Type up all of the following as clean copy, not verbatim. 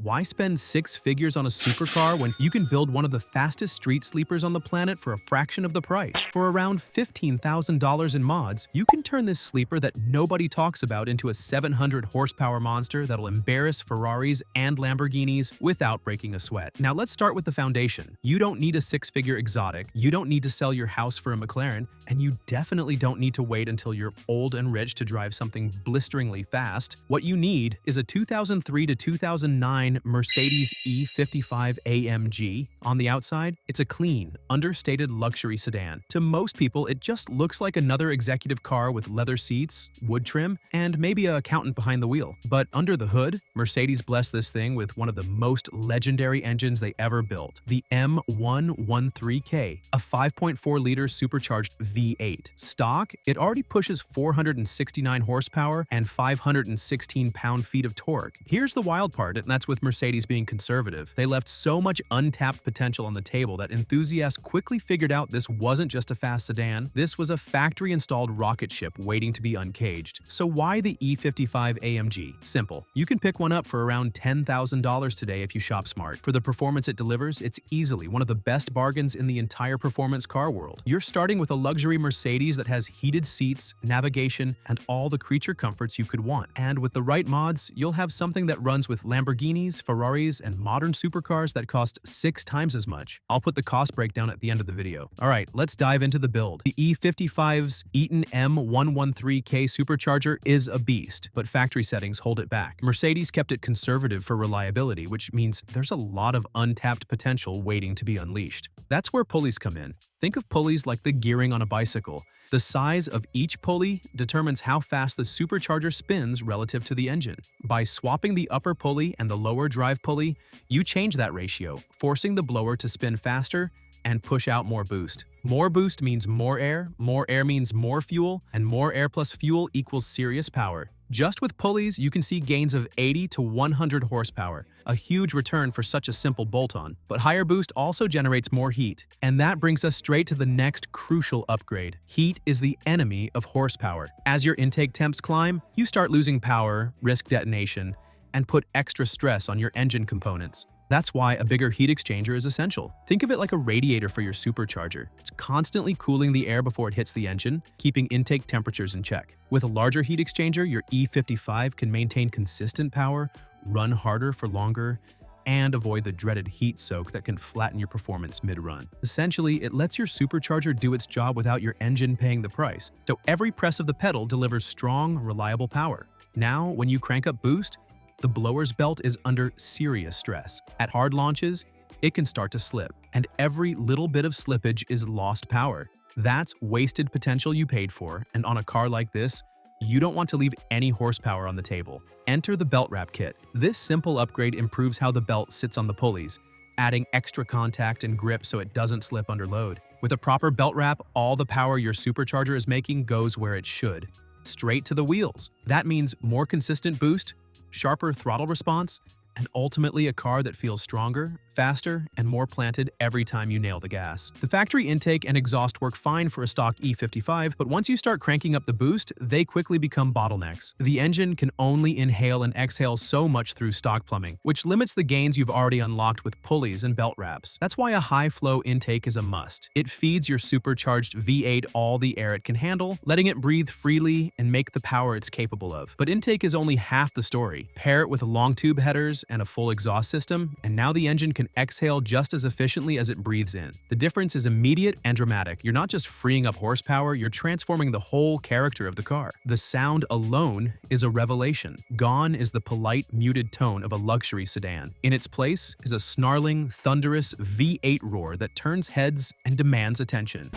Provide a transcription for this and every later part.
Why spend six figures on a supercar when you can build one of the fastest street sleepers on the planet for a fraction of the price? For around $15,000 in mods, you can turn this sleeper that nobody talks about into a 700 horsepower monster that'll embarrass Ferraris and Lamborghinis without breaking a sweat. Now let's start with the foundation. You don't need a six-figure exotic, you don't need to sell your house for a McLaren, and you definitely don't need to wait until you're old and rich to drive something blisteringly fast. What you need is a 2003 to 2009 Mercedes E55 AMG. On the outside, it's a clean, understated luxury sedan. To most people, it just looks like another executive car with leather seats, wood trim, and maybe an accountant behind the wheel. But under the hood, Mercedes blessed this thing with one of the most legendary engines they ever built, the M113K, a 5.4-liter supercharged V8. Stock, it already pushes 469 horsepower and 516 pound-feet of torque. Here's the wild part, and that's with Mercedes being conservative. They left so much untapped potential on the table that enthusiasts quickly figured out this wasn't just a fast sedan, this was a factory-installed rocket ship waiting to be uncaged. So why the E55 AMG? Simple. You can pick one up for around $10,000 today if you shop smart. For the performance it delivers, it's easily one of the best bargains in the entire performance car world. You're starting with a luxury Mercedes that has heated seats, navigation, and all the creature comforts you could want. And with the right mods, you'll have something that runs with Lamborghinis, Ferraris, and modern supercars that cost 6 times as much. I'll put the cost breakdown at the end of the video. Alright, let's dive into the build. The E55's Eaton M113K supercharger is a beast, but factory settings hold it back. Mercedes kept it conservative for reliability, which means there's a lot of untapped potential waiting to be unleashed. That's where pulleys come in. Think of pulleys like the gearing on a bicycle. The size of each pulley determines how fast the supercharger spins relative to the engine. By swapping the upper pulley and the lower drive pulley, you change that ratio, forcing the blower to spin faster and push out more boost. More boost means more air means more fuel, and more air plus fuel equals serious power. Just with pulleys, you can see gains of 80 to 100 horsepower, a huge return for such a simple bolt-on. But higher boost also generates more heat, and that brings us straight to the next crucial upgrade. Heat is the enemy of horsepower. As your intake temps climb, you start losing power, risk detonation, and put extra stress on your engine components. That's why a bigger heat exchanger is essential. Think of it like a radiator for your supercharger. It's constantly cooling the air before it hits the engine, keeping intake temperatures in check. With a larger heat exchanger, your E55 can maintain consistent power, run harder for longer, and avoid the dreaded heat soak that can flatten your performance mid-run. Essentially, it lets your supercharger do its job without your engine paying the price. So every press of the pedal delivers strong, reliable power. Now, when you crank up boost, the blower's belt is under serious stress. At hard launches, it can start to slip, and every little bit of slippage is lost power. That's wasted potential you paid for, and on a car like this, you don't want to leave any horsepower on the table. Enter the belt wrap kit. This simple upgrade improves how the belt sits on the pulleys, adding extra contact and grip so it doesn't slip under load. With a proper belt wrap, all the power your supercharger is making goes where it should, straight to the wheels. That means more consistent boost, sharper throttle response, and ultimately a car that feels stronger, faster, and more planted every time you nail the gas. The factory intake and exhaust work fine for a stock E55, but once you start cranking up the boost, they quickly become bottlenecks. The engine can only inhale and exhale so much through stock plumbing, which limits the gains you've already unlocked with pulleys and belt wraps. That's why a high-flow intake is a must. It feeds your supercharged V8 all the air it can handle, letting it breathe freely and make the power it's capable of. But intake is only half the story. Pair it with long tube headers and a full exhaust system, and now the engine can exhale just as efficiently as it breathes in. The difference is immediate and dramatic. You're not just freeing up horsepower, you're transforming the whole character of the car. The sound alone is a revelation. Gone is the polite, muted tone of a luxury sedan. In its place is a snarling, thunderous V8 roar that turns heads and demands attention.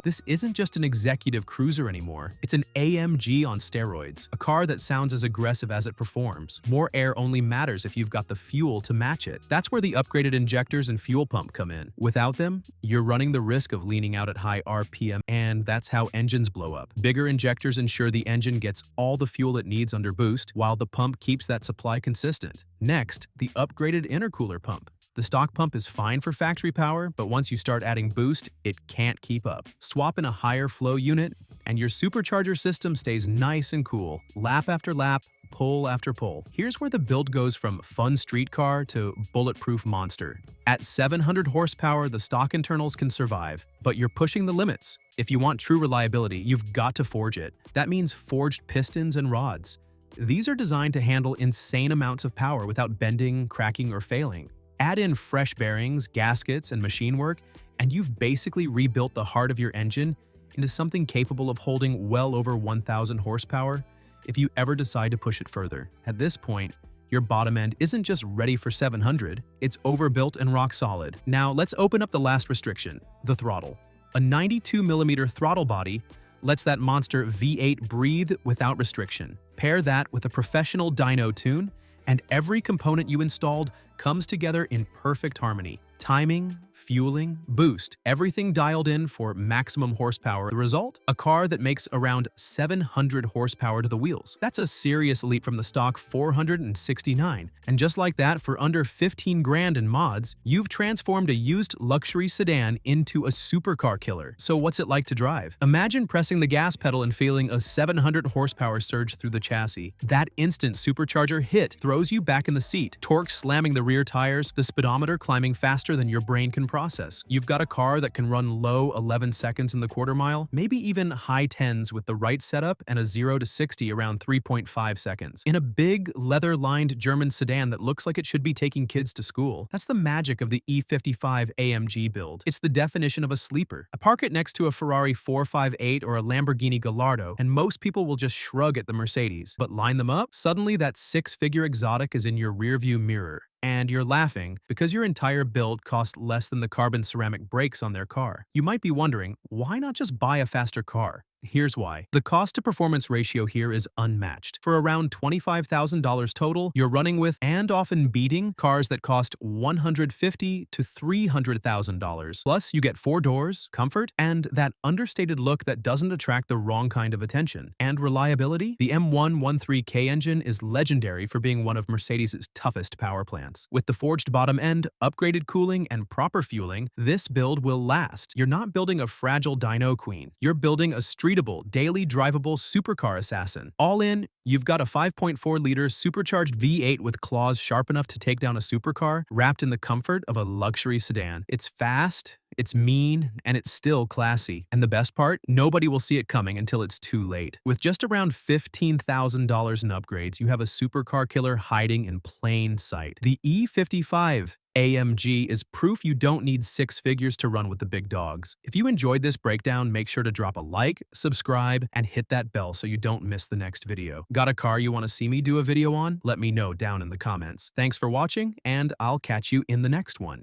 This isn't just an executive cruiser anymore, it's an AMG on steroids, a car that sounds as aggressive as it performs. More air only matters if you've got the fuel to match it. That's where the upgraded injectors and fuel pump come in. Without them, you're running the risk of leaning out at high RPM, and that's how engines blow up. Bigger injectors ensure the engine gets all the fuel it needs under boost, while the pump keeps that supply consistent. Next, the upgraded intercooler pump. The stock pump is fine for factory power, but once you start adding boost, it can't keep up. Swap in a higher flow unit, and your supercharger system stays nice and cool, lap after lap, pull after pull. Here's where the build goes from fun street car to bulletproof monster. At 700 horsepower, the stock internals can survive, but you're pushing the limits. If you want true reliability, you've got to forge it. That means forged pistons and rods. These are designed to handle insane amounts of power without bending, cracking, or failing. Add in fresh bearings, gaskets, and machine work, and you've basically rebuilt the heart of your engine into something capable of holding well over 1,000 horsepower if you ever decide to push it further. At this point, your bottom end isn't just ready for 700, it's overbuilt and rock solid. Now let's open up the last restriction, the throttle. A 92mm throttle body lets that monster V8 breathe without restriction. Pair that with a professional dyno tune, and every component you installed comes together in perfect harmony. Timing, fueling, boost, everything dialed in for maximum horsepower. The result? A car that makes around 700 horsepower to the wheels. That's a serious leap from the stock 469. And just like that, for under 15 grand in mods, you've transformed a used luxury sedan into a supercar killer. So what's it like to drive? Imagine pressing the gas pedal and feeling a 700 horsepower surge through the chassis. That instant supercharger hit throws you back in the seat, torque slamming the rear tires, the speedometer climbing faster than your brain can process. You've got a car that can run low 11 seconds in the quarter mile, maybe even high 10s with the right setup, and a 0 to 60 around 3.5 seconds. In a big, leather-lined German sedan that looks like it should be taking kids to school. That's the magic of the E55 AMG build. It's the definition of a sleeper. Park it next to a Ferrari 458 or a Lamborghini Gallardo, and most people will just shrug at the Mercedes. But line them up, suddenly that six-figure exotic is in your rearview mirror. And you're laughing because your entire build cost less than the carbon ceramic brakes on their car. You might be wondering, why not just buy a faster car? Here's why. The cost-to-performance ratio here is unmatched. For around $25,000 total, you're running with and often beating cars that cost $150,000 to $300,000. Plus, you get 4 doors, comfort, and that understated look that doesn't attract the wrong kind of attention. And reliability? The M113K engine is legendary for being one of Mercedes' toughest power plants. With the forged bottom end, upgraded cooling, and proper fueling, this build will last. You're not building a fragile dyno queen. You're building a streetable, daily drivable supercar assassin. All in, you've got a 5.4-liter supercharged V8 with claws sharp enough to take down a supercar, wrapped in the comfort of a luxury sedan. It's fast, it's mean, and it's still classy. And the best part? Nobody will see it coming until it's too late. With just around $15,000 in upgrades, you have a supercar killer hiding in plain sight. The E55 AMG is proof you don't need 6 figures to run with the big dogs. If you enjoyed this breakdown, make sure to drop a like, subscribe, and hit that bell so you don't miss the next video. Got a car you want to see me do a video on? Let me know down in the comments. Thanks for watching, and I'll catch you in the next one.